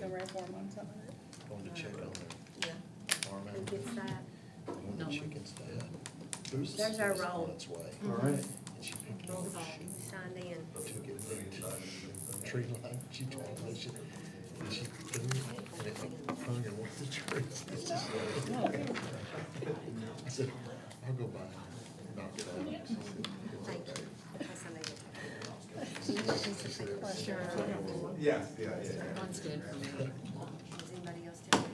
a reform on some of it. Going to check on Yeah. the farm Who animals. gets that? When No the one. chickens died. There's our roll. On its way. All right. And she picked it Roll up, call, she signed in. took it to the tree line, she told me, and she threw it, and it hung in one of the trees. It's just like- I said, I'll go by and knock it out. Thank you. Yes, I need it. Yeah, yeah. One's good for me. Does anybody else tell me?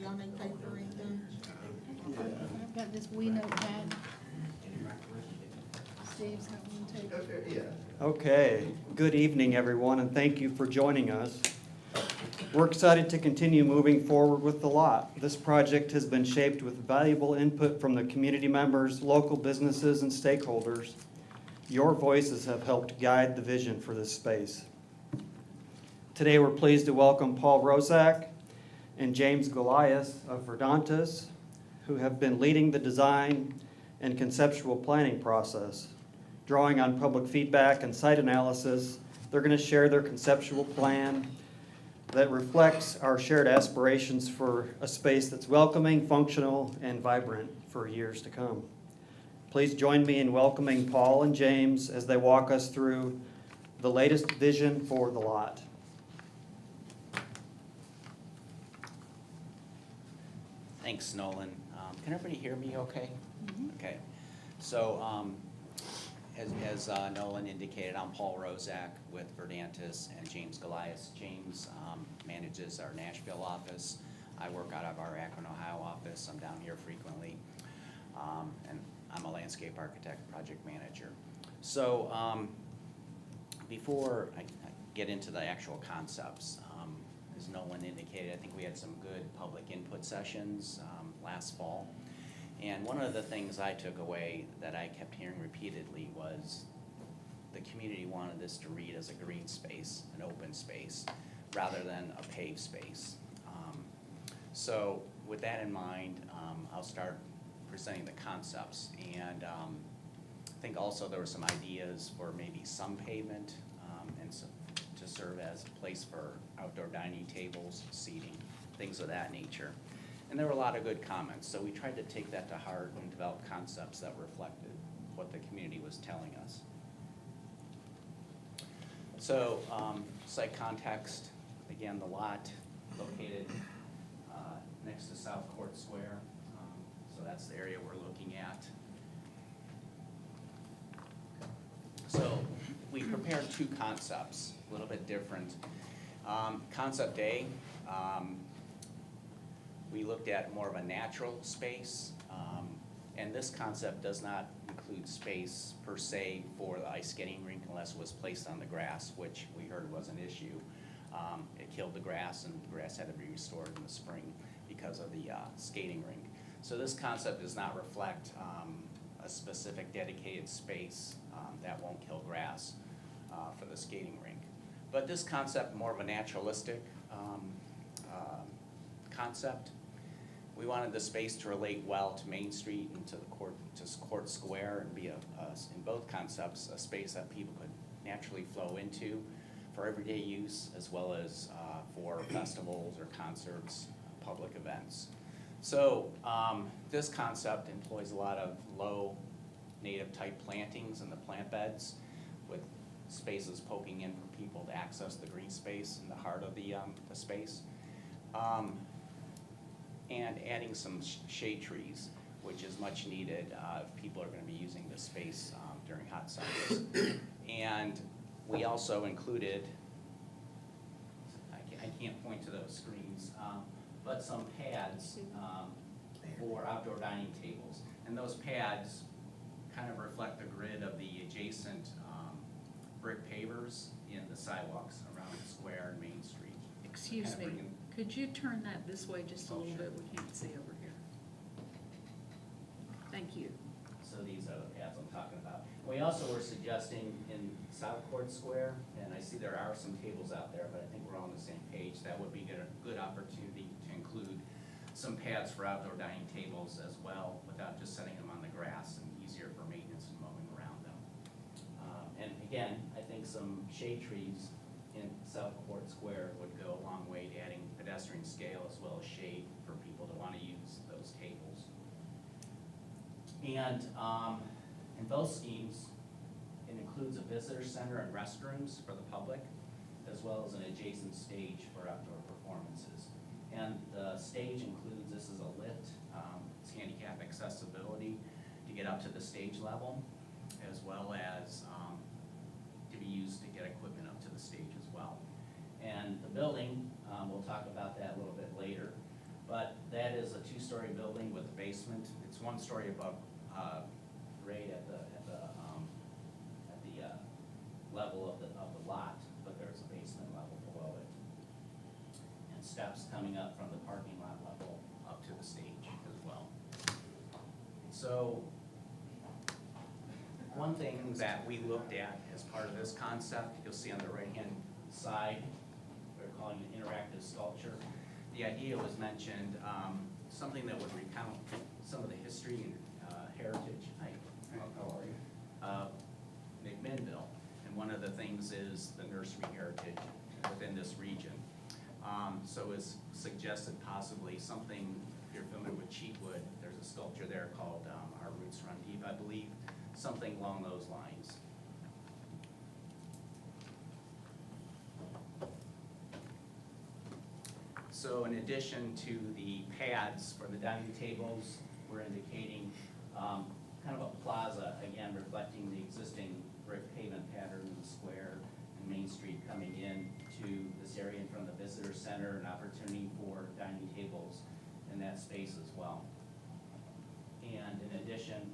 Y'all need paper or anything? I've got this wee notepad. Steve's got one too. Okay, good evening, everyone, and thank you for joining us. We're excited to continue moving forward with the lot. This project has been shaped with valuable input from the community members, local businesses, and stakeholders. Your voices have helped guide the vision for this space. Today, we're pleased to welcome Paul Roszak and James Goliath of Verdantis, who have been leading the design and conceptual planning process. Drawing on public feedback and site analysis, they're going to share their conceptual plan that reflects our shared aspirations for a space that's welcoming, functional, and vibrant for years to come. Please join me in welcoming Paul and James as they walk us through the latest vision for the lot. Thanks, Nolan. Can everybody hear me okay? Okay. So, as Nolan indicated, I'm Paul Roszak with Verdantis and James Goliath. James manages our Nashville office. I work out of our Akron, Ohio office. I'm down here frequently. And I'm a landscape architect, project manager. So, before I get into the actual concepts, as Nolan indicated, I think we had some good public input sessions last fall. And one of the things I took away that I kept hearing repeatedly was the community wanted this to read as a green space, an open space, rather than a paved space. So with that in mind, I'll start presenting the concepts. And I think also there were some ideas for maybe some pavement and some, to serve as a place for outdoor dining tables, seating, things of that nature. And there were a lot of good comments, so we tried to take that to heart and develop concepts that reflected what the community was telling us. So, site context, again, the lot located next to South Court Square, so that's the area we're looking at. So, we prepared two concepts, a little bit different. Concept A, we looked at more of a natural space, and this concept does not include space per se for the ice skating rink unless it was placed on the grass, which we heard was an issue. It killed the grass, and the grass had to be restored in the spring because of the skating rink. So this concept does not reflect a specific dedicated space that won't kill grass for the skating rink. But this concept, more of a naturalistic concept. We wanted the space to relate well to Main Street and to the Court Square, and be in both concepts a space that people could naturally flow into for everyday use, as well as for festivals or concerts, public events. So this concept employs a lot of low native type plantings in the plant beds, with spaces poking in for people to access the green space in the heart of the space. And adding some shade trees, which is much needed if people are going to be using this space during hot summers. And we also included, I can't point to those screens, but some pads for outdoor dining tables. And those pads kind of reflect the grid of the adjacent brick pavers in the sidewalks around the square and Main Street. Excuse me, could you turn that this way just a little bit? We can't see over here. Thank you. So these are the paths I'm talking about. We also were suggesting in South Court Square, and I see there are some tables out there, but I think we're all on the same page, that would be a good opportunity to include some pads for outdoor dining tables as well, without just setting them on the grass, and easier for maintenance and mowing around them. And again, I think some shade trees in South Court Square would go a long way to adding pedestrian scale as well as shade for people to want to use those tables. And in both schemes, it includes a visitor center and restrooms for the public, as well as an adjacent stage for outdoor performances. And the stage includes, this is a lift, it's handicap accessibility to get up to the stage level, as well as to be used to get equipment up to the stage as well. And the building, we'll talk about that a little bit later, but that is a two-story building with a basement. It's one story above grade at the level of the lot, but there's a basement level below it. And steps coming up from the parking lot level up to the stage as well. So one thing that we looked at as part of this concept, you'll see on the right-hand side, we're calling it interactive sculpture. The idea was mentioned, something that would recount some of the history and heritage, how are you? McMinnville. And one of the things is the nursery heritage within this region. So it's suggested possibly something, if you're familiar with Cheatwood, there's a sculpture there called Our Roots Run Deep, I believe, something along those lines. So in addition to the pads for the dining tables, we're indicating kind of a plaza, again, reflecting the existing brick pavement pattern in the square and Main Street coming in to this area in front of the visitor center, an opportunity for dining tables in that space as well. And in addition,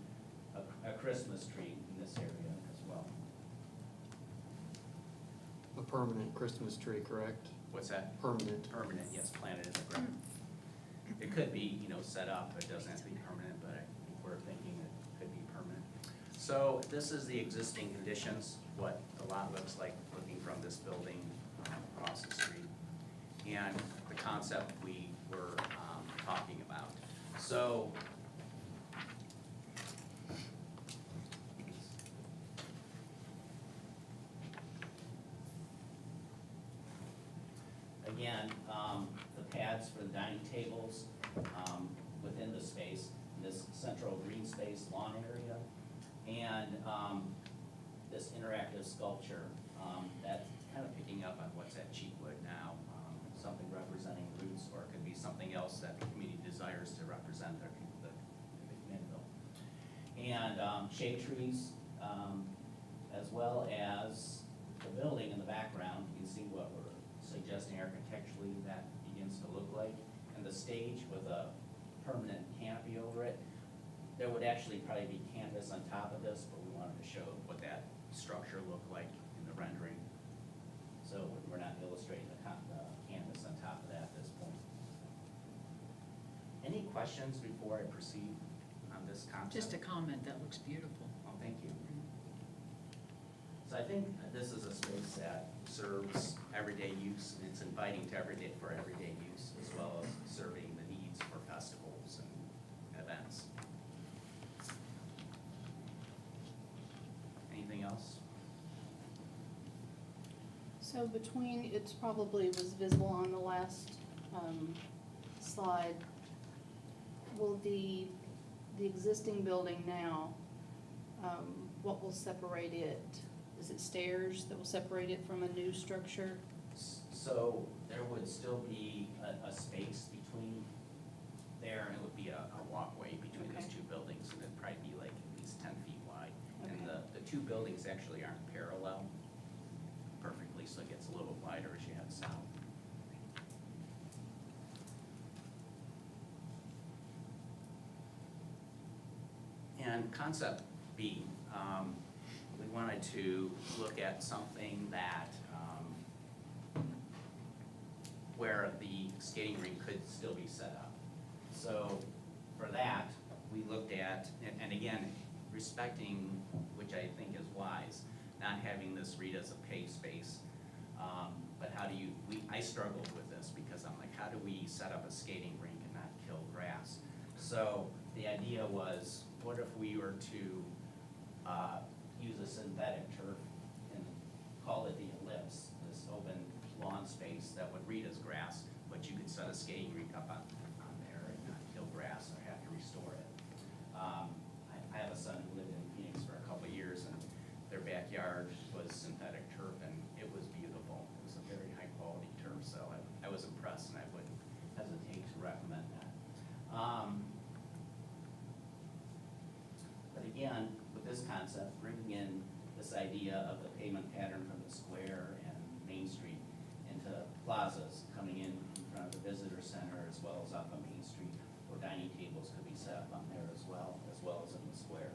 a Christmas tree in this area as well. A permanent Christmas tree, correct? What's that? Permanent. Permanent, yes, planted in the ground. It could be, set up, it doesn't have to be permanent, but I think we're thinking it could be permanent. So this is the existing conditions, what the lot looks like looking from this building across the street, and the concept we were talking about. So again, the pads for the dining tables within the space, this central green space lawn area, and this interactive sculpture that's kind of picking up on what's at Cheatwood now, something representing roots, or it could be something else that the community desires to represent the McMinnville. And shade trees, as well as the building in the background. You can see what we're suggesting architecturally that begins to look like. And the stage with a permanent canopy over it. There would actually probably be canvas on top of this, but we wanted to show what that structure looked like in the rendering. So we're not illustrating the canvas on top of that at this point. Any questions before I proceed on this concept? Just a comment, that looks beautiful. Oh, thank you. So I think this is a space that serves everyday use, and it's inviting to for everyday use, as well as serving the needs for festivals and events. Anything else? So between, it's probably was visible on the last slide, will the existing building now, what will separate it? Is it stairs that will separate it from a new structure? So there would still be a space between there, and it would be a walkway between those Okay. two buildings, and it'd probably be like at least 10 feet wide. And Okay. the two buildings actually aren't parallel perfectly, so it gets a little wider as you head south. And concept B, we wanted to look at something that, where the skating rink could still be set up. So for that, we looked at, and again, respecting, which I think is wise, not having this read as a pay space, but how do you, I struggled with this because I'm like, how do we set up a skating rink and not kill grass? So the idea was, what if we were to use a synthetic turf and call it the ellipse, this open space that would read as grass, but you could set a skating rink up on there and not kill grass or have to restore it. I have a son who lived in Phoenix for a couple of years, and their backyard was synthetic turf, and it was beautiful. It was a very high-quality turf, so I was impressed, and I wouldn't hesitate to recommend that. But again, with this concept, bringing in this idea of the pavement pattern from the square and Main Street into plazas, coming in front of the visitor center as well as up on Main Street, where dining tables could be set up on there as well as in the square.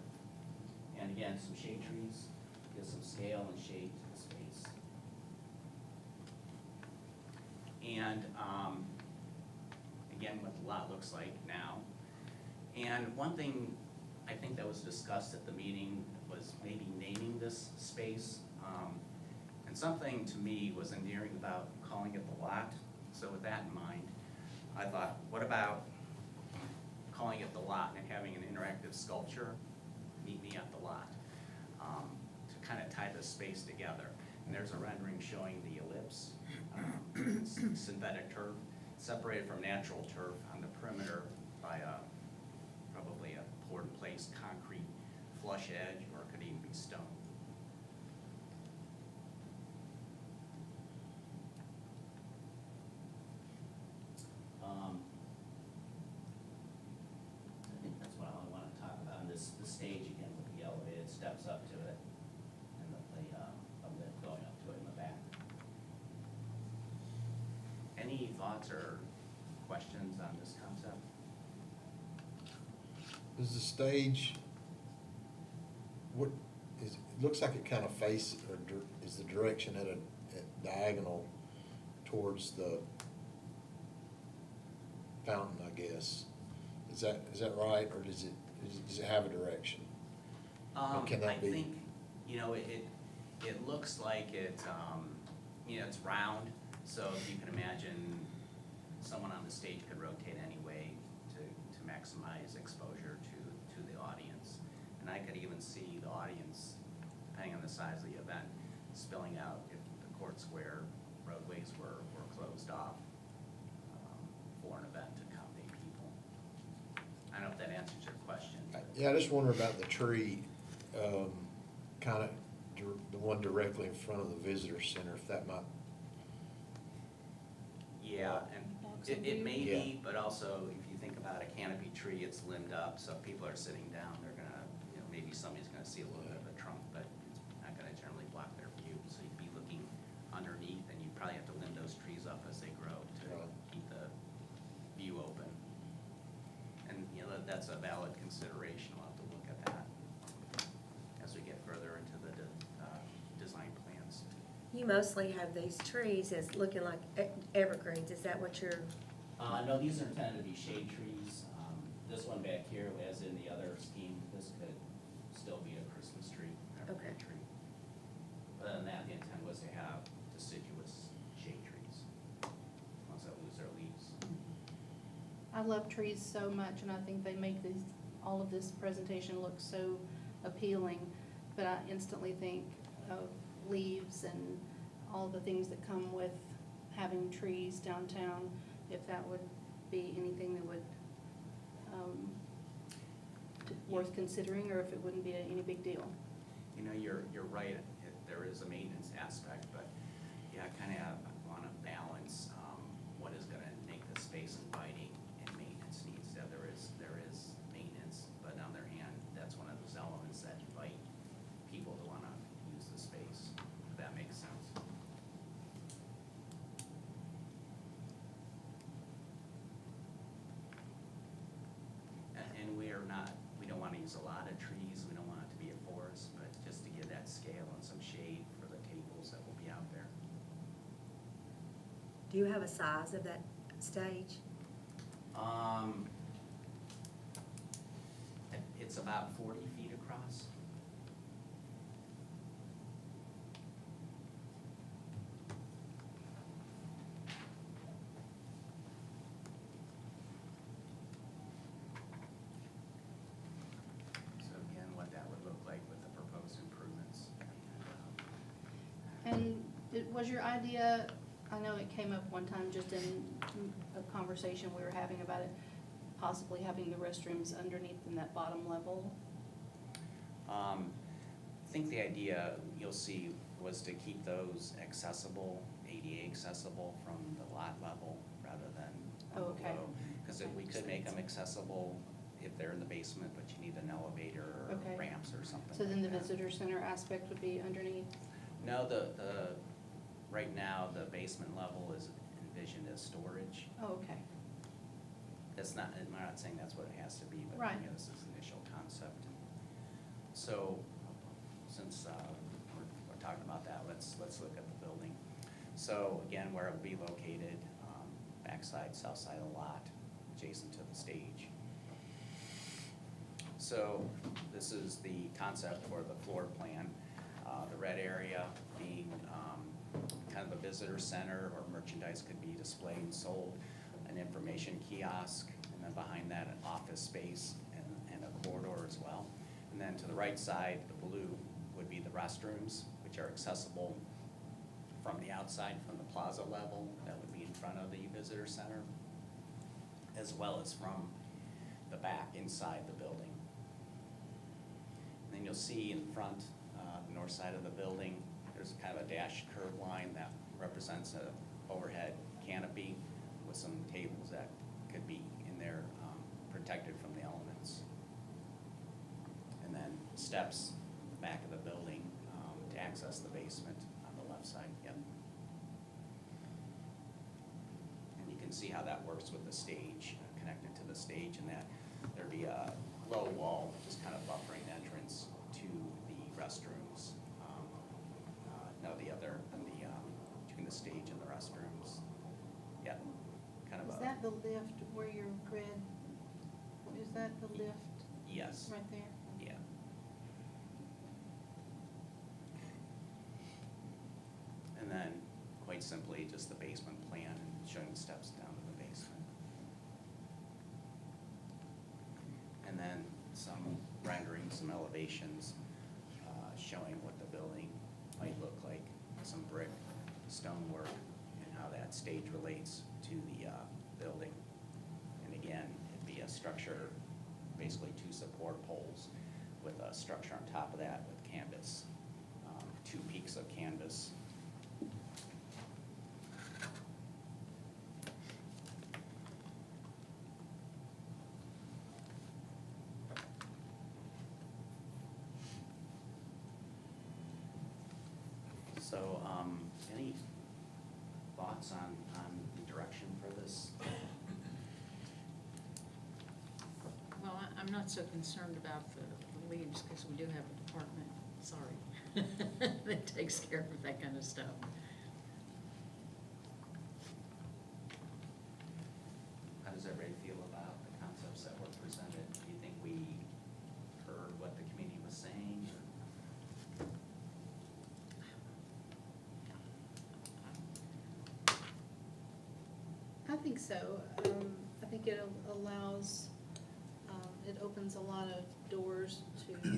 And again, some shade trees, give some scale and shade to the space. And again, what the lot looks like now. And one thing I think that was discussed at the meeting was maybe naming this space. And something to me was endearing about calling it the lot. So with that in mind, I thought, what about calling it the lot and having an interactive sculpture, meet me at the lot, to kind of tie this space together. And there's a rendering showing the ellipse, synthetic turf, separated from natural turf on the perimeter by probably a poured-in-place concrete flush edge, or it could even be stone. I think that's what I want to talk about. And this stage again with the elevated steps up to it, and a lift going up to it in the back. Any thoughts or questions on this concept? Does the stage, what, is, it looks like it kind of faces, or is the direction at diagonal towards the fountain, I guess? Is that right, or does it have a direction? Or can that I be? think, you know, it looks like it, you know, it's round, so if you can imagine someone on the stage could rotate any way to maximize exposure to the audience. And I could even see the audience, depending on the size of the event, spilling out if the court square roadways were closed off for an event to accommodate people. I don't know if that answers your question. Yeah, I just wonder about the tree, kind of the one directly in front of the visitor center, if that might. Yeah, and Blocks it of may view. be, but also if you think about a canopy tree, it's limbed up, so if people are sitting down, they're gonna, you know, maybe somebody's gonna see a little bit of a trunk, but it's not gonna generally block their view. So you'd be looking underneath, and you'd probably have to limb those trees up as they grow to Right. keep the view open. And, you know, that's a valid consideration. We'll have to look at that as we get further into the design plans. You mostly have these trees as looking like evergreens, is that what you're, No, these are intended to be shade trees. This one back here, as in the other scheme, this could still be a Christmas tree, evergreen Okay. tree. But other than that, the intent was to have deciduous shade trees, ones that lose their leaves. I love trees so much, and I think they make all of this presentation look so appealing, but I instantly think of leaves and all the things that come with having trees downtown, if that would be anything that would, worth considering, or if it wouldn't be any big deal. You know, you're right, there is a maintenance aspect, but yeah, kind of want to balance what is going to make the space inviting and maintenance needs. Yeah, there is maintenance, but on the other hand, that's one of those elements that invite people to want to use the space, if that makes sense. And we don't want to use a lot of trees, we don't want it to be a forest, but just to give that scale and some shade for the tables that will be out there. do you have a size of that stage? It's about 40 feet across. So again, what that would look like with the proposed improvements. And was your idea, I know it came up one time just in a conversation we were having about it, possibly having the restrooms underneath in that bottom level. I think the idea, you'll see, was to keep those accessible, ADA accessible from the lot level rather than Oh, okay. below. Because we could make them accessible if they're in the basement, but you need an elevator or Okay. ramps or something So then the like that. visitor center aspect would be underneath? No, right now, the basement level is envisioned as storage. Oh, okay. That's not, I'm not saying that's what it has to be, but Right. you know, this is initial concept. So, since we're talking about that, let's look at the building. So again, where it will be located, backside, south side of the lot, adjacent to the stage. So this is the concept for the floor plan. The red area being kind of the visitor center where merchandise could be displayed and sold, an information kiosk, and then behind that, an office space and a corridor as well. And then to the right side, the blue would be the restrooms, which are accessible from the outside, from the plaza level, that would be in front of the visitor center, as well as from the back inside the building. And then you'll see in front, the north side of the building, there's kind of a dashed curved line that represents a overhead canopy with some tables that could be in there, protected from the elements. And then steps in the back of the building to access the basement on the left side, yep. And you can see how that works with the stage, connected to the stage, and that there'd be a low wall, just kind of buffering entrance to the restrooms. Between the stage and the restrooms. Yep, kind of Is a, that the lift where your red, is that the lift yes, right there? yeah. And then, quite simply, just the basement plan and showing the steps down to the basement. And then some rendering, some elevations, showing what the building might look like, some brick, stonework, and how that stage relates to the building. And again, it'd be a structure, basically 2 support poles with a structure on top of that with canvas, 2 peaks of canvas. So, any thoughts on the direction for this? Well, I'm not so concerned about the leaves, because we do have a department, sorry, that takes care of that kind of stuff. How does everybody feel about the concepts that were presented? Do you think we heard what the committee was saying? I think so. I think it allows, it opens a lot of doors to,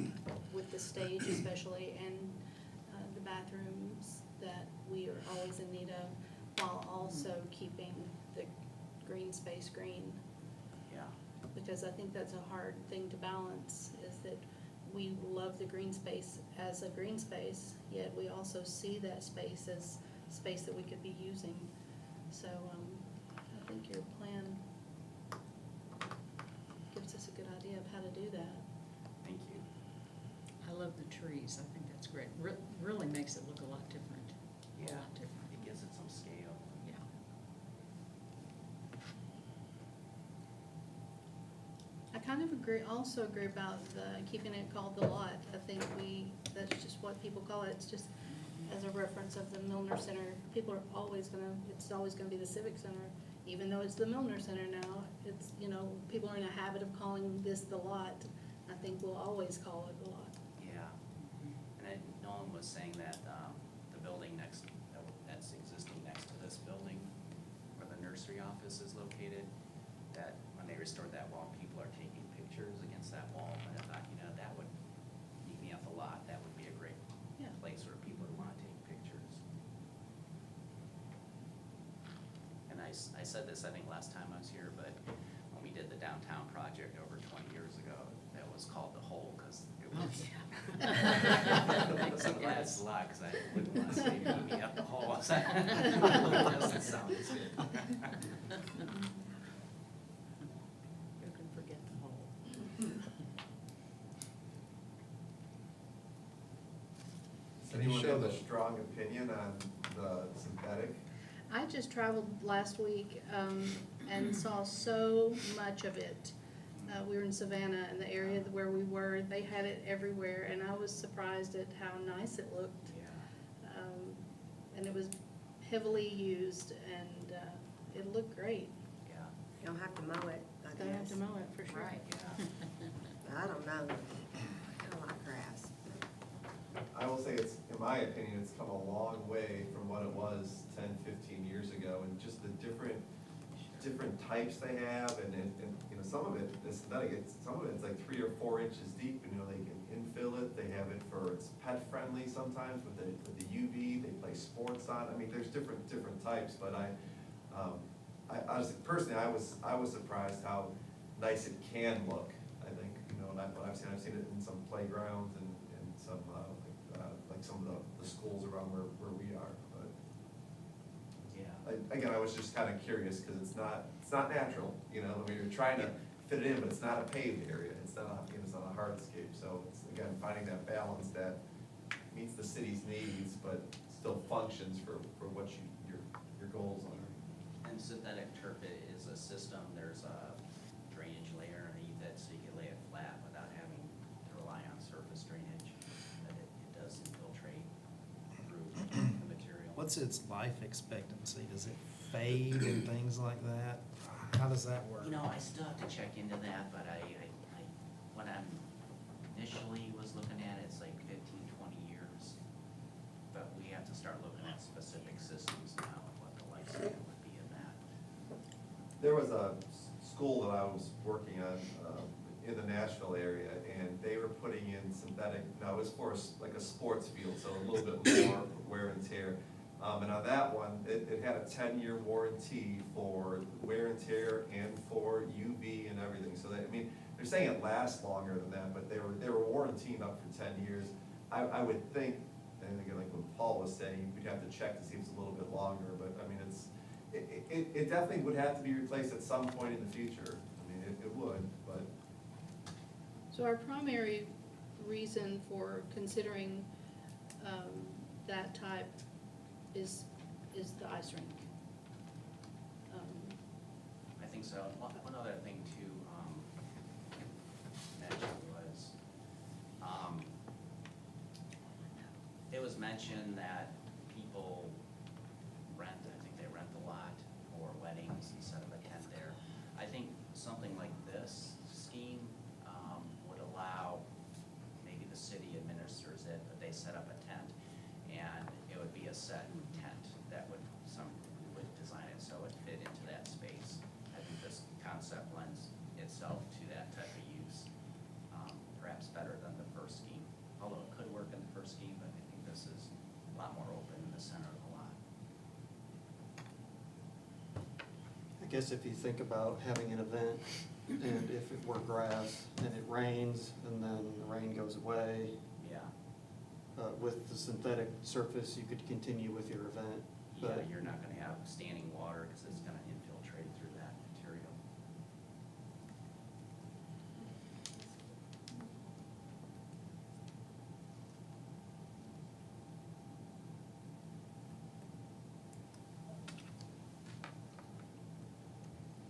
with the stage especially, and the bathrooms that we are always in need of, while also keeping the green space green. Yeah, Because I think that's a hard thing to balance, is that we love the green space as a green space, yet we also see that space as space that we could be using. So, I think your plan gives us a good idea of how to do that. thank you. I love the trees, I think that's great. Really makes it look a lot different. A Yeah, lot different, it gives it some scale. yeah. I kind of also agree about keeping it called the lot. I think that's just what people call it. It's just as a reference of the Milner Center. People are always it's always gonna be the Civic Center, even though it's the Milner Center now. It's, people are in a habit of calling this the lot. I think we'll always call it the lot. Yeah, and Nolan was saying that the building that's existing next to this building, where the nursery office is located, that when they restored that wall, people are taking pictures against that wall. And I thought, that would meet me at the lot. That would be a great Yeah. place where people would want to take pictures. said this, I think, last time I was here, but when we did the downtown project over 20 years ago, that was called the hole, because it Oh, was. yeah. So I'm glad it's a lot, because I wouldn't want to say meet me up the hole. It doesn't sound as good. You can forget the whole. Does anyone have a strong opinion on the synthetic? I just traveled last week, and saw so much of it. We were in Savannah, and the area where we were, they had it everywhere, and I was surprised at how nice it looked. Yeah. And it was heavily used, and, it looked great. Yeah. You don't have to mow it, I Don't have guess. to mow it for sure. Right. Yeah. I don't know. I kinda like grass. I will say it's, in my opinion, it's come a long way from what it was 10, 15 years ago, and just the different types they have, and you know, some of it, the synthetic, some of it's like 3 or 4 inches deep, and you know, they can infill it, they have it for, it's pet friendly sometimes with the UV, they play sports on, I mean, there's different types, but I was, personally, I was surprised how nice it can look, I think, you know, what I've seen it in some playgrounds and some, like some of the schools around where we are, but. Yeah. Again, I was just kind of curious, because it's not natural, you know, I mean, you're trying to fit it in, but it's not a paved area, it's not a, you know, it's not a hardscape, so it's, again, finding that balance that meets the city's needs, but still functions for what your goals are. And synthetic turf is a system, there's a drainage layer underneath it, so you can lay it flat without having to rely on surface drainage. But it does infiltrate through the material. What's its life expectancy? Does it fade and things like that? How does that work? You know, I still have to check into that, but when I initially was looking at it, it's like 15, 20 years. But we have to start looking at specific systems now, and what the lifespan would be of that. There was a school that I was working on in the Nashville area, and they were putting in synthetic, now it was for like a sports field, so a little bit more wear and tear. And on that one, it had a 10-year warranty for wear and tear and for UV and everything. So that, I mean, they're saying it lasts longer than that, but they were warrantying up for 10 years. I would think, and again, like what Paul was saying, we'd have to check to see if it's a little bit longer, but I mean, it definitely would have to be replaced at some point in the future. I mean, it would, but. So our primary reason for considering, that type is the ice rink. I think so. One other thing to mention was, it was mentioned that people rent, I think they rent the lot for weddings and set up a tent there. I think something like this scheme would allow, maybe the city administers it, but they set up a tent, and it would be a set tent that would, we would design it so it fit into that space. I think this concept lends itself to that type of use, perhaps better than the first scheme. Although it could work in the first scheme, but I think this is a lot more open in the center of the lot. I guess if you think about having an event, and if it were grass, and it rains, and then the rain goes away, Yeah, with the synthetic surface, you could continue with your event. yeah, But you're not gonna have standing water, because it's gonna infiltrate through that material.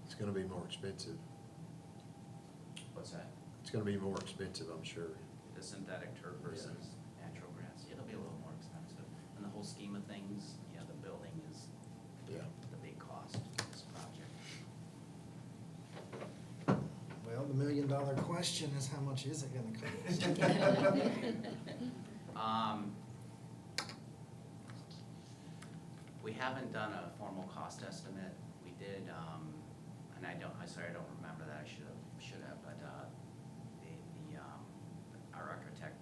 It's gonna be more expensive. What's that? It's gonna be more expensive, I'm sure. The synthetic turf versus natural grass, it'll be a little more expensive. In the whole scheme of things, yeah, the building is Yeah. the big cost of this project. Well, the $1,000,000 question is, how much is it gonna cost? We haven't done a formal cost estimate. We did, and I don't remember that, I should have, but, our architect,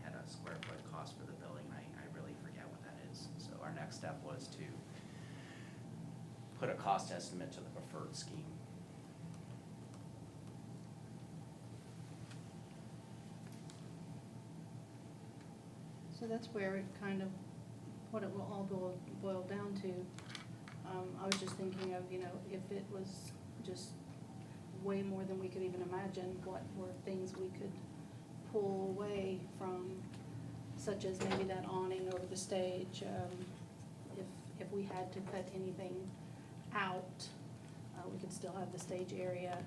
had a square foot cost for the building, and I really forget what that is. So our next step was to put a cost estimate to the preferred scheme. So that's where it kind of, what it will all boil down to. I was just thinking of, you know, if it was just way more than we could even imagine, what were things we could pull away from, such as maybe that awning over the stage. If we had to cut anything out, we could still have the stage area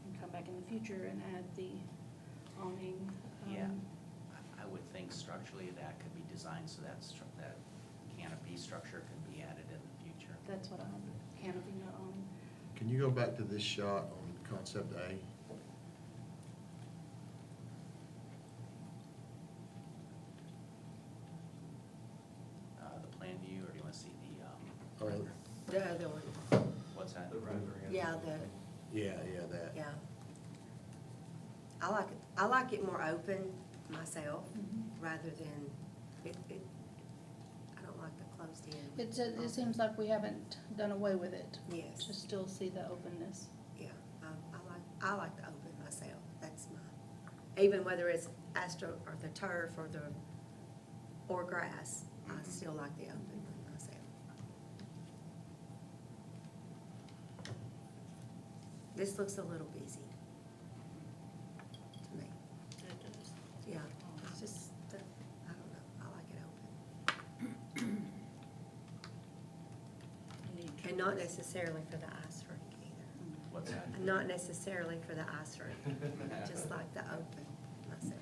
and come back in the future and add the awning. Yeah, I would think structurally that could be designed so that canopy structure could be added in the future. That's what I'm, canopy, not awning. Can you go back to this shot on concept A? The plan view, or do you want to see the, Or, The other one, what's that? The rendering. yeah, yeah, that. yeah. I like it more open myself, rather than, I don't like the closed in. It seems like we haven't done away with it. Yes. To still see the openness. Yeah, I like the open myself, that's my, even whether it's astro, or the turf, or grass, I still like the open one myself. This looks a little busy to me. Yeah, it's just, I don't know, I like it open. And not necessarily for the ice rink either. What's that? And not necessarily for the ice rink, just like the open myself.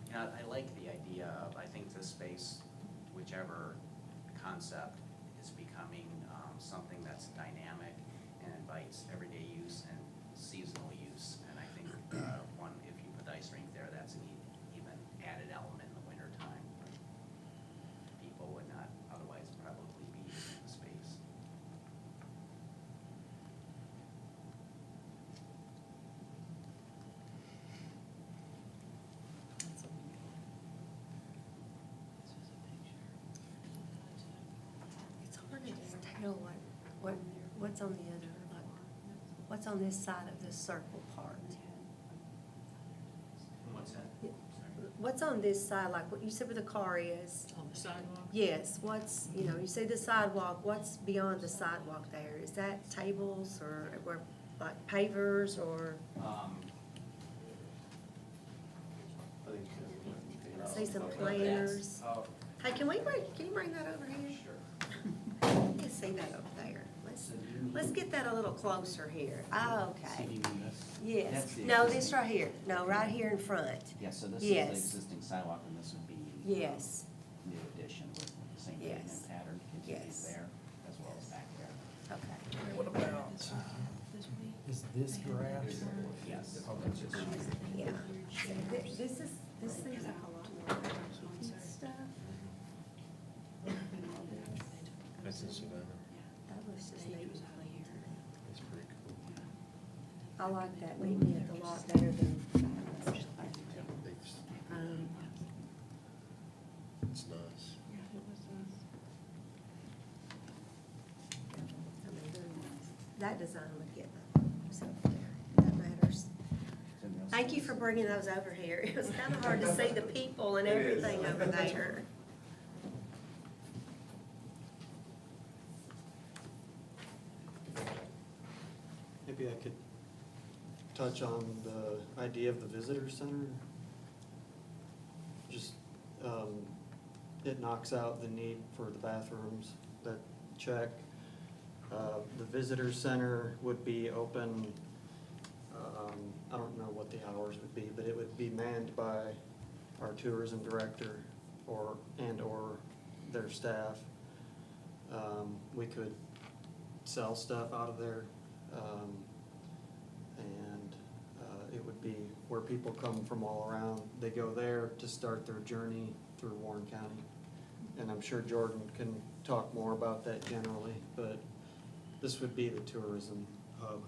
You know, I like the idea of, I think this space, whichever concept, is becoming something that's dynamic and invites everyday use and seasonal use. And I think if you put the ice rink there, that's an even added element in the wintertime. People would not otherwise probably be in the space. It's hard to just tell what's on the other, like, what's on this side of this circle part. What's that? What's on this side, like what you said where the car is? On the sidewalk? Yes, what's, you see the sidewalk, what's beyond the sidewalk there? Is that tables or, like pavers or, I see some planters. Oh, Hey, can you bring that over here? sure. You can see that over there. Let's get that a little closer here. Oh, okay. See, you mean this? Yes. That's the No, existing- this right here. No, right here in front. Yeah, so this is Yes. the existing sidewalk, and this would be. Yes. New addition with the same Yes. pavement pattern continues Yes. there, as well as back there. Okay. What about, is this grass? Yes. Yeah. This seems like a lot more cute stuff. That's in Savannah. That looks just neat and clean. It's pretty cool. I like that. We did it a lot better than. It's nice. I mean, that design would get so there. That matters. Thank you for bringing those over here. It was kind of hard to see the people and It is. everything over there. Maybe I could touch on the idea of the visitor center. Just, it knocks out the need for the bathrooms, that check. The visitor center would be open, I don't know what the hours would be, but it would be manned by our tourism director or their staff. We could sell stuff out of there. And it would be where people come from all around. They go there to start their journey through Warren County. And I'm sure Jordan can talk more about that generally, but this would be the tourism hub.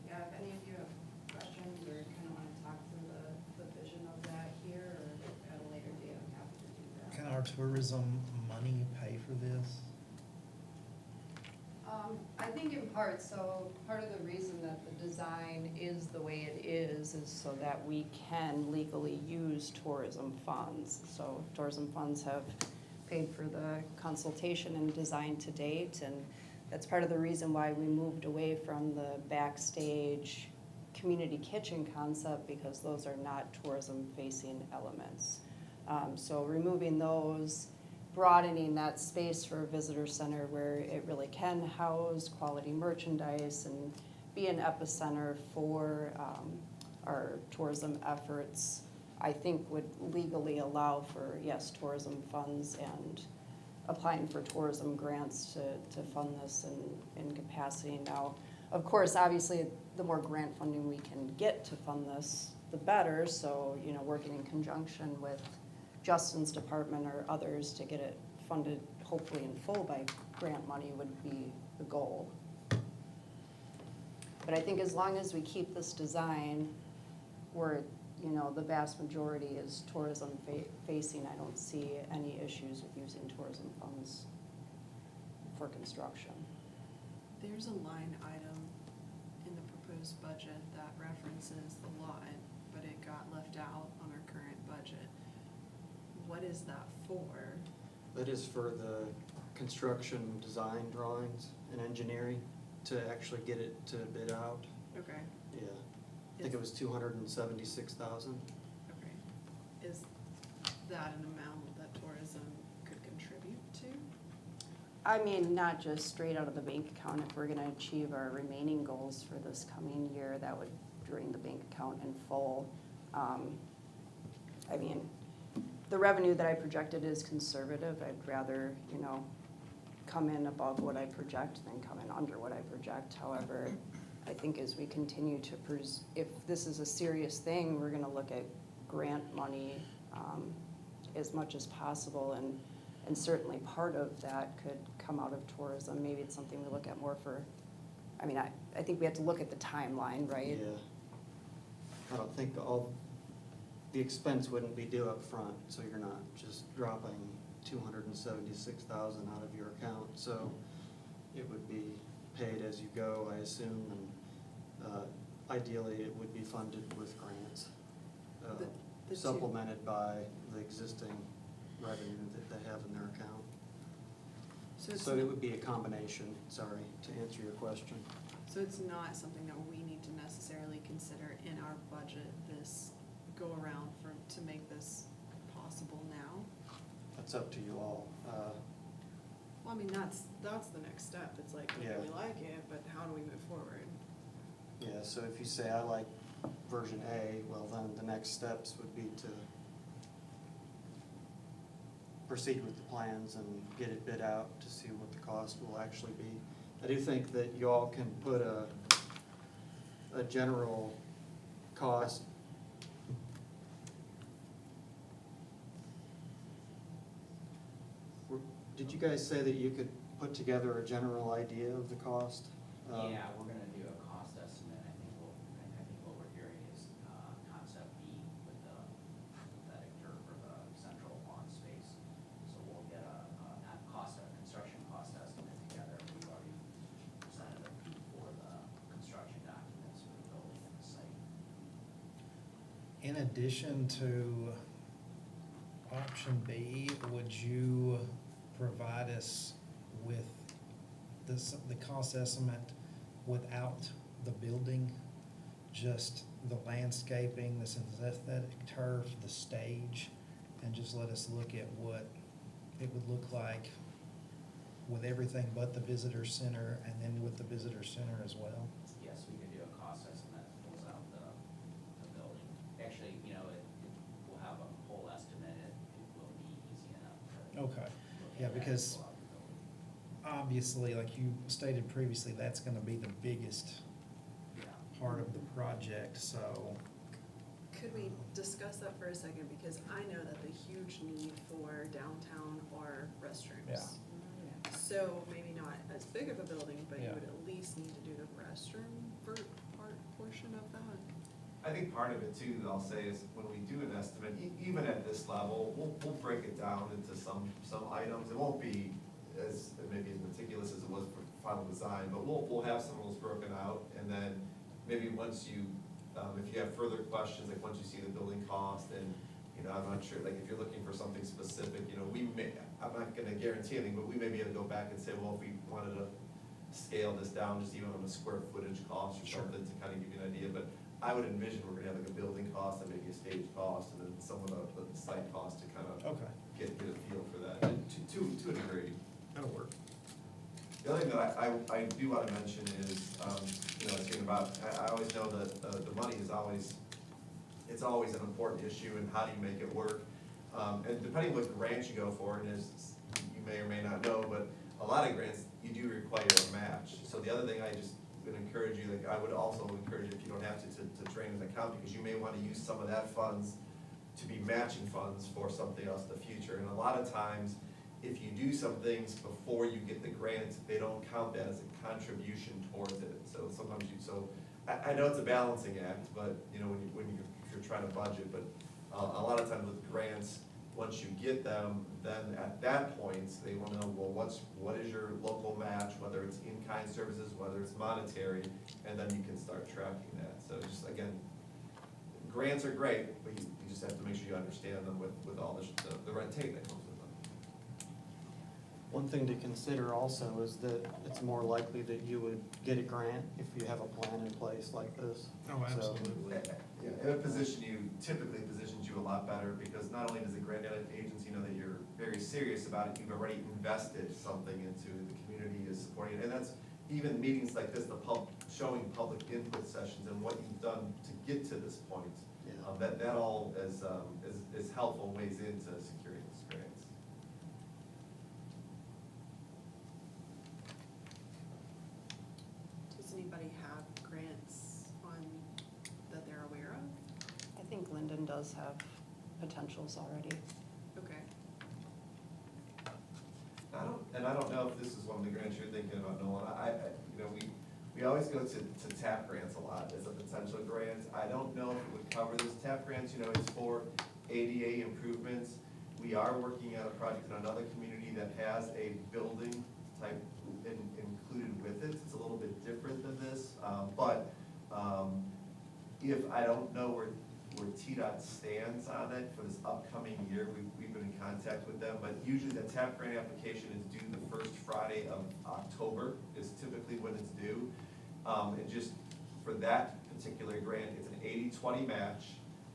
Yeah, if any of you have questions or kind of want to talk through the vision of that here or at a later tourism money pay for this? I think in part, so part of the reason that the design is the way it is so that we can legally use tourism funds. So tourism funds have paid for the consultation and design to date, and that's part of the reason why we moved away from the backstage community kitchen concept, because those are not tourism-facing elements. So removing those, broadening that space for a visitor center where it really can house quality merchandise and be an epicenter for our tourism efforts, I think would legally allow for, yes, tourism funds and applying for tourism grants to fund this in capacity. Now, of course, obviously, the more grant funding we can get to fund this, the better. So, you know, working in conjunction with Justin's department or others to get it funded, hopefully in full by grant money, would be the goal. But I think as long as we keep this design where, you know, the vast majority is tourism facing, I don't see any issues with using tourism funds for construction. There's a line item in the proposed budget that references the lot, but it got left out on our current budget. What is that for? That is for the construction design drawings and engineering to actually get it to bid out. Okay, Yeah, I think it was 276,000. okay. Is that an amount that tourism could contribute to? I mean, not just straight out of the bank account. If we're gonna achieve our remaining goals for this coming year, that would drain the bank account in full. I mean, the revenue that I projected is conservative. I'd rather, you know, come in above what I project than come in under what I project. However, I think as we continue to if this is a serious thing, we're gonna look at grant money as much as possible, and certainly part of that could come out of tourism. Maybe it's something we look at more for, I mean, I think we have to look at the timeline, right? Yeah. I don't think the expense wouldn't be due up front, so you're not just dropping 276,000 out of your account. So it would be paid as you go, I assume, and ideally it would be funded with grants, The supplemented by the existing revenue that they have in their account. it's So it not- would be a combination, sorry, to answer your question. So it's not something that we need to necessarily consider in our budget this go around to make this possible now? That's up to you all. Well, I mean, that's the next step. It's like, okay, Yeah. we like it, but how do we move forward? Yeah, so if you say I like version A, well then the next steps would be to proceed with the plans and get it bid out to see what the cost will actually be. I do think that you all can put a general cost. Did you guys say that you could put together a general idea of the cost? Yeah, we're gonna do a cost estimate. I think what we're hearing is, concept B with the synthetic turf or the central lawn space. So we'll get a construction cost estimate together. We've already presented a P for the construction documents for the building and the site. In addition to option B, would you provide us with the cost estimate without the building, just the landscaping, the synthetic turf, the stage, and just let us look at what it would look like with everything but the visitor center, and then with the visitor center as well? Yes, we could do a cost estimate that pulls out the building. Actually, you know, we'll have a whole estimate. It will be easy enough to. Okay, look yeah, at and because pull out the building. obviously, like you stated previously, that's gonna be the biggest Yeah. part of the project, so. Could we discuss that for a second? Because I know that the huge need for downtown are restrooms. Yeah. So maybe not as big of a building, but you Yeah. would at least need to do the restroom portion of that. I think part of it too, that I'll say, is when we do an estimate, even at this level, we'll break it down into some items. It won't be as, maybe as meticulous as it was for final design, but we'll have some of those broken out. And then maybe once you, if you have further questions, like once you see the building cost, and, you know, I'm not sure, like if you're looking for something specific, you know, I'm not gonna guarantee anything, but we may be able to go back and say, well, if we wanted to scale this down, just even on a square footage cost or something, to kind of give you an idea. But I would envision we're gonna have like a building cost and maybe a stage cost, and then some of the site cost to kind of Okay, get a feel for that, to a degree. that'll work. The other thing that I do want to mention is, you know, thinking about, I always know that the money is always, it's always an important issue, and how do you make it work? And depending what grants you go for, and as you may or may not know, but a lot of grants, you do require a match. So the other thing I just would encourage you, like I would also encourage you, if you don't have to train an account, because you may want to use some of that funds to be matching funds for something else in the future. And a lot of times, if you do some things before you get the grant, they don't count that as a contribution towards it. So sometimes I know it's a balancing act, but you know, if you're trying to budget, but a lot of times with grants, once you get them, then at that point, they will know, well, what is your local match, whether it's in-kind services, whether it's monetary, and then you can start tracking that. So just, again, grants are great, but you just have to make sure you understand them with all the red tape that comes with them. One thing to consider also is that it's more likely that you would get a grant if you have a plan in place like this. Oh, So, absolutely. Yeah, it typically positions you a lot better, because not only does the grant agency know that you're very serious about it, you've already invested something into the community is supporting it. And that's even meetings like this, showing public input sessions and what you've done to get to this point. Yeah. That all is helpful, weighs into securing these grants. Does anybody have grants that they're aware of? I think Linden does have potentials already. Okay. I don't know if this is one of the grants you're thinking about, Nolan. You know, we always go to TAP grants a lot as a potential grant. I don't know if it would cover this. TAP grants, you know, it's for ADA improvements. We are working on a project in another community that has a building type included with it. It's a little bit different than this, but if I don't know where TDOT stands on it for this upcoming year, we've been in contact with them, but usually the TAP grant application is due the first Friday of October is typically when it's due. And just for that particular grant, it's an 80-20 match.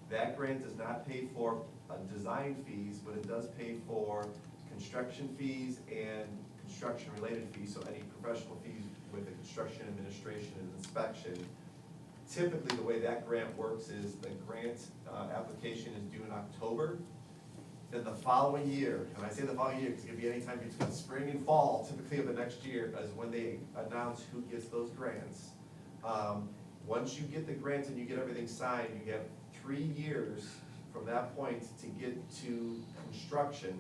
That grant does not pay for design fees, but it does pay for construction fees and construction-related fees, so any professional fees with the construction administration and inspection. Typically, the way that grant works is the grant application is due in October. Then the following year, and I say the following year because it could be any time between spring and fall, typically of the next year, is when they announce who gets those grants. Once you get the grant and you get everything signed, you get 3 years from that point to get to construction,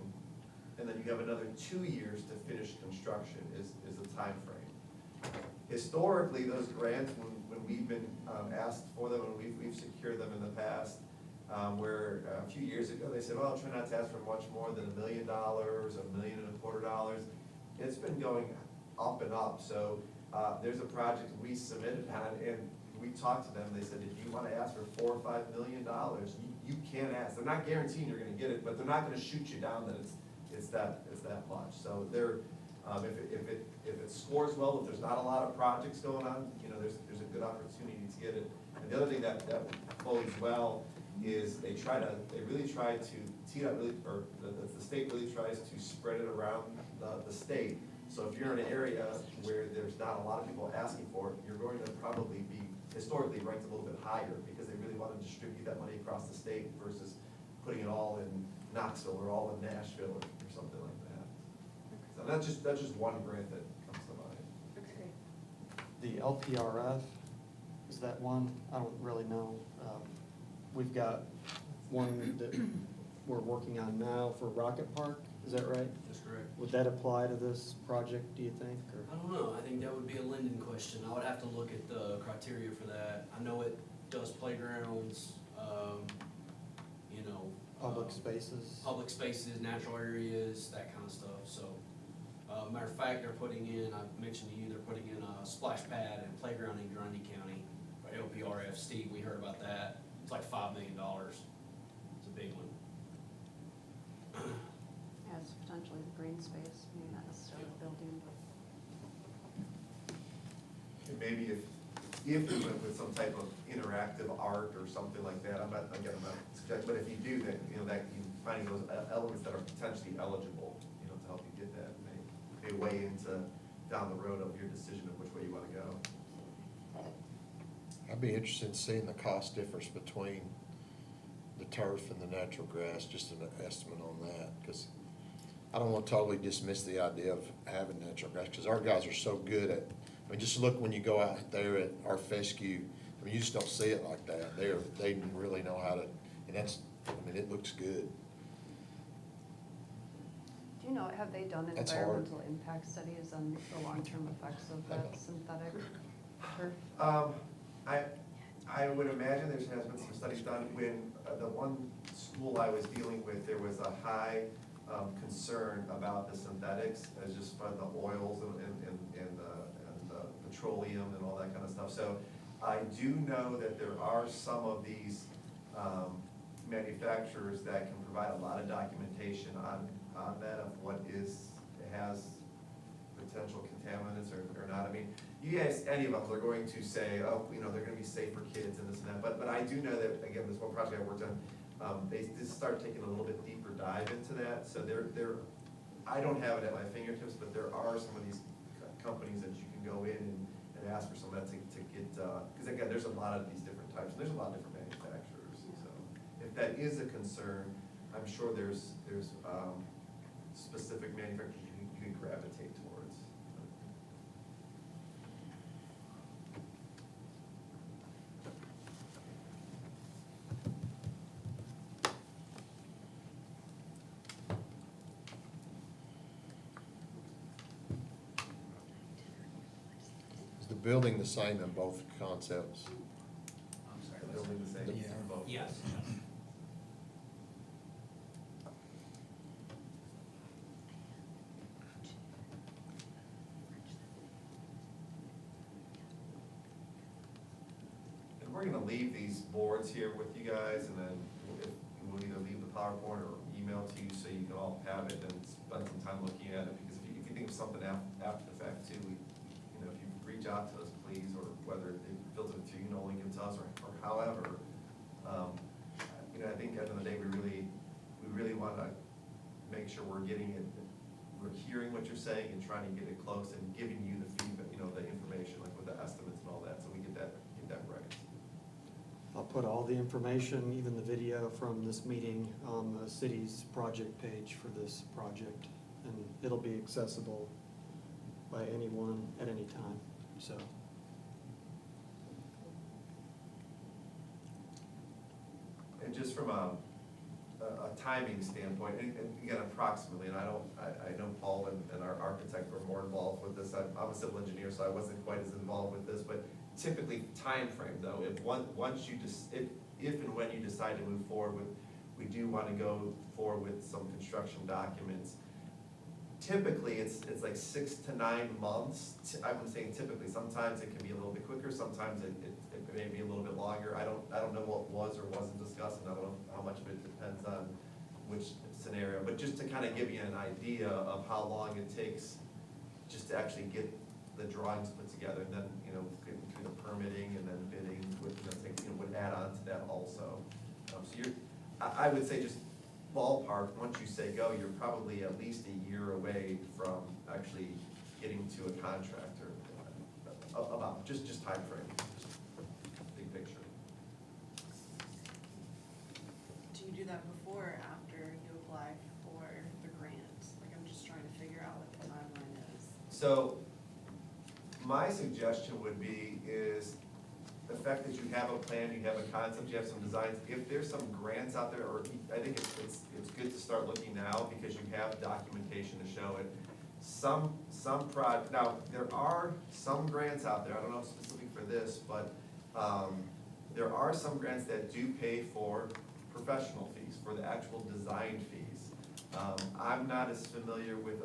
and then you have another 2 years to finish construction is the time frame. Historically, those grants, when we've been asked for them, and we've secured them in the past, where a few years ago they said, well, try not to ask for much more than $1 million, $1.25 million. It's been going up and up. So there's a project we submitted on, and we talked to them. They said, if you want to ask for $4 or $5 million, you can ask. They're not guaranteeing you're going to get it, but they're not going to shoot you down that it's that much. So they're if it scores well, if there's not a lot of projects going on, you know, there's a good opportunity to get it. And the other thing that bodes well is the state really tries to spread it around the state. So if you're in an area where there's not a lot of people asking for it, you're going to probably be historically ranked a little bit higher, because they really want to distribute that money across the state versus putting it all in Knoxville or all in Nashville or something like that. So that's just one grant that comes to mind. Okay. the LPRF, is that one? I don't really know. We've got one that we're working on now for Rocket Park, is that right? That's correct. Would that apply to this project, do you think, or? I don't know, I think that would be a Linden question. I would have to look at the criteria for that. I know it does playgrounds, you know. Public spaces. Public spaces, natural areas, that kind of stuff, so. Matter of fact, they're putting in, I mentioned to you, they're putting in a splash pad and playground in Grundy County, by LPRF. Steve, we heard about that. It's like $5 million. It's a big one. Yeah, it's potentially the green space, maybe not necessarily the building, but. And maybe if we went with some type of interactive art or something like that, I'm not suggesting, but if you do, then, you know, that you finding those elements that are potentially eligible, you know, to help you get that, may way into down the road of your decision of which way you wanna go. I'd be interested in seeing the cost difference between the turf and the natural grass, just an estimate on that, because I don't want to totally dismiss the idea of having natural grass, because our guys are so good at, I mean, just look when you go out there at our fescue, I mean, you just don't see it like that. They really know how to, and that's, I mean, it looks good. Do you know, have they done That's hard. environmental impact studies on the long-term effects of that synthetic turf? I would imagine there has been some studies done. When the one school I was dealing with, there was a high concern about the synthetics, as just by the oils and the petroleum and all that kind of stuff. So I do know that there are some of these manufacturers that can provide a lot of documentation on that of what has potential contaminants or not. I mean, you guys, any of them are going to say, oh, you know, they're gonna be safe for kids and this and that, but I do know that, again, this one project I worked on, they just start taking a little bit deeper dive into that, so I don't have it at my fingertips, but there are some of these companies that you can go in and ask for some of that to get, because again, there's a lot of these different types, and there's a lot of different manufacturers, so if that is a concern, I'm sure there's specific manufacturers you can gravitate towards. Is the building the same in both concepts? I'm sorry. The building the same. Yeah. both. Yes. And we're gonna leave these boards here with you guys, and then we'll either leave the PowerPoint or email to you so you can all have it and spend some time looking at it, because if you think of something after the fact too, you know, if you reach out to us, please, or whether they filter it to you, link it to us, or however, you know, I think at the end of the day, we really wanna make sure we're getting it, we're hearing what you're saying and trying to get it close and giving you the feedback, you know, the information, like with the estimates and all that, so we get that right. I'll put all the information, even the video from this meeting, on the city's project page for this project. And it'll be accessible by anyone at any time, so. And just from a timing standpoint, and again, approximately, and I know Paul and our architect were more involved with this. I'm a civil engineer, so I wasn't quite as involved with this, but typically time frame though, if and when you decide to move forward with, we do want to go forward with some construction documents. Typically, it's like 6 to 9 months. I'm saying typically, sometimes it can be a little bit quicker, sometimes it may be a little bit longer. I don't know what was or wasn't discussed, and I don't know how much of it depends on which scenario, but just to kind of give you an idea of how long it takes just to actually get the drawings put together, and then, you know, through the permitting and then bidding would add on to that also. So I would say just ballpark, once you say go, you're probably at least a year away from actually getting to a contractor, about just timeframe, just big picture. Do you do that before or after you apply for the grant? Like, I'm just trying to figure out what the timeline is. So my suggestion would be is the fact that you have a plan, you have a concept, you have some designs. If there's some grants out there, or I think it's good to start looking now because you have documentation to show it. Now, there are some grants out there, I don't know specific for this, but There are some grants that do pay for professional fees, for the actual design fees. I'm not as familiar with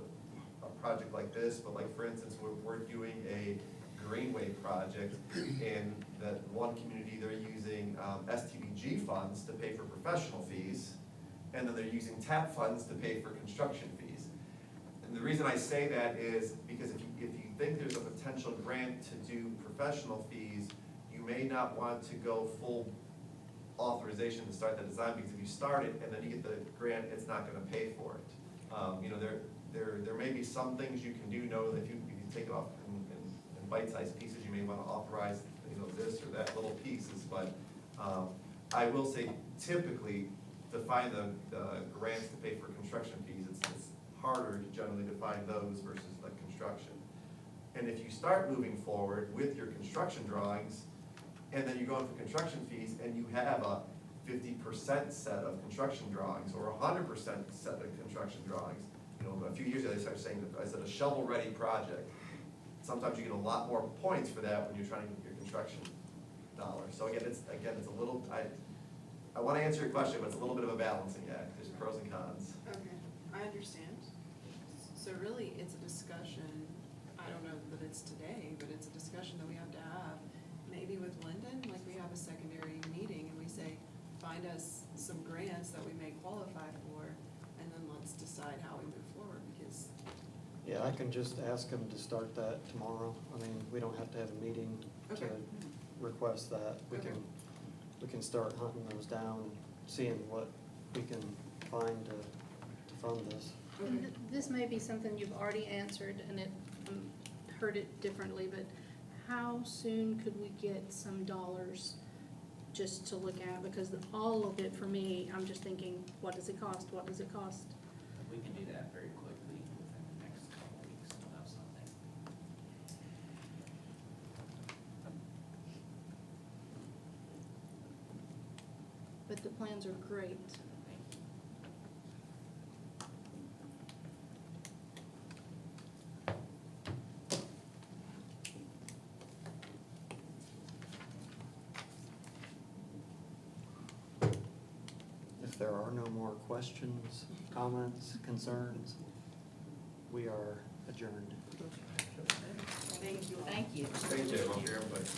a project like this, but like, for instance, we're doing a greenway project in that one community, they're using STBG funds to pay for professional fees, and then they're using TAP funds to pay for construction fees. And the reason I say that is because if you think there's a potential grant to do professional fees, you may not want to go full authorization to start the design, because if you start it and then you get the grant, it's not gonna pay for it. You know, there may be some things you can do, know that if you take it off in bite-sized pieces, you may wanna authorize, you know, this or that little pieces, but, I will say typically, to find the grants to pay for construction fees, it's harder generally to find those versus like construction. And if you start moving forward with your construction drawings, and then you're going for construction fees, and you have a 50% set of construction drawings, or 100% set of construction drawings, you know, a few years ago, they started saying that, I said, a shovel-ready project. Sometimes you get a lot more points for that when you're trying to get your construction dollars. So again, it's a little, I wanna answer your question, but it's a little bit of a balancing act, there's pros and cons. Okay, I understand. So really, it's a discussion, I don't know that it's today, but it's a discussion that we have to have. Maybe with Linden, like we have a secondary meeting and we say, find us some grants that we may qualify for, and then let's decide how we move forward, because, Yeah, I can just ask them to start that tomorrow. I mean, we don't have to have a meeting to Okay. request that. We Okay. can start hunting those down, and seeing what we can find to fund this. And this may be something you've already answered and heard it differently, but how soon could we get some dollars just to look at? Because all of it for me, I'm just thinking, what does it cost? What does it cost? We can do that very quickly within the next couple of weeks, we'll have something. But the plans are great. Thank you. If there are no more questions, comments, concerns, we are adjourned. thank you. Thank you. Thank you, everyone, for your input.